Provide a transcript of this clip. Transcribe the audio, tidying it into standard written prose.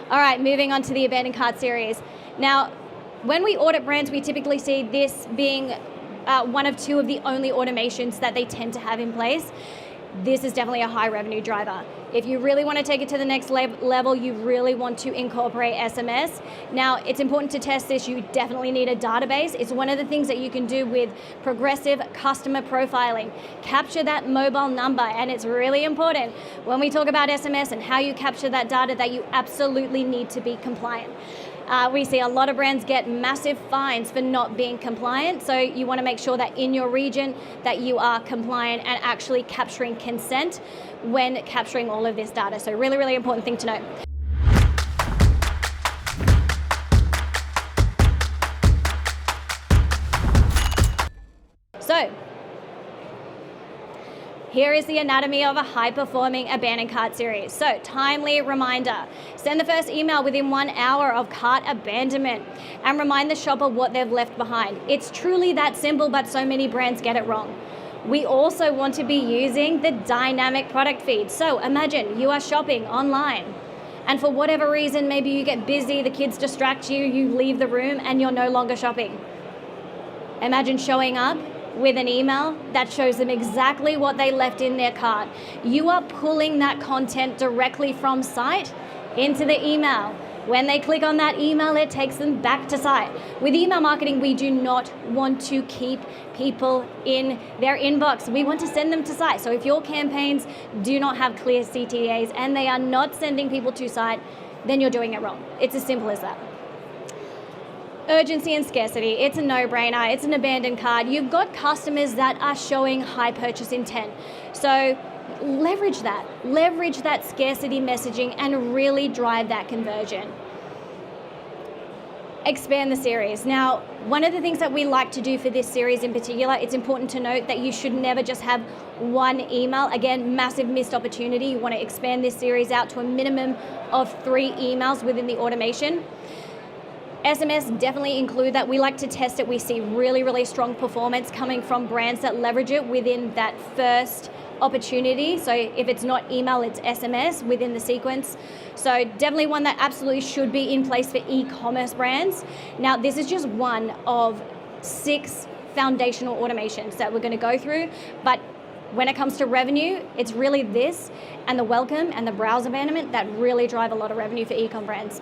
All right, moving on to the abandoned cart series. Now, when we audit brands, we typically see this being one of two of the only automations that they tend to have in place. This is definitely a high revenue driver. If you really want to take it to the next level, you really want to incorporate SMS. Now, it's important to test this. You definitely need a database. It's one of the things that you can do with progressive customer profiling. Capture that mobile number, and it's really important when we talk about SMS and how you capture that data that you absolutely need to be compliant. We see a lot of brands get massive fines for not being compliant, so you want to make sure that in your region that you are compliant and actually capturing consent when capturing all of this data. So really, really important thing to note. So, here is the anatomy of a high-performing abandoned cart series. So, timely reminder. Send the first email within 1 hour of cart abandonment and remind the shopper what they've left behind. It's truly that simple, but so many brands get it wrong. We also want to be using the dynamic product feed. So, imagine you are shopping online and for whatever reason, maybe you get busy, the kids distract you, you leave the room and you're no longer shopping. Imagine showing up with an email that shows them exactly what they left in their cart. You are pulling that content directly from site into the email. When they click on that email, it takes them back to site. With email marketing, we do not want to keep people in their inbox. We want to send them to site. So if your campaigns do not have clear CTAs and they are not sending people to site, then you're doing it wrong. It's as simple as that. Urgency and scarcity, it's a no-brainer, it's an abandoned cart. You've got customers that are showing high purchase intent. So leverage that scarcity messaging and really drive that conversion. Expand the series. Now, one of the things that we like to do for this series in particular, it's important to note that you should never just have one email. Again, massive missed opportunity. You want to expand this series out to a minimum of 3 emails within the automation. SMS definitely include that. We like to test it. We see really, really strong performance coming from brands that leverage it within that first opportunity. So if it's not email, it's SMS within the sequence. So definitely one that absolutely should be in place for e-commerce brands. Now, this is just one of 6 foundational automations that we're going to go through. But when it comes to revenue, it's really this and the welcome and the browse abandonment that really drive a lot of revenue for e-com brands.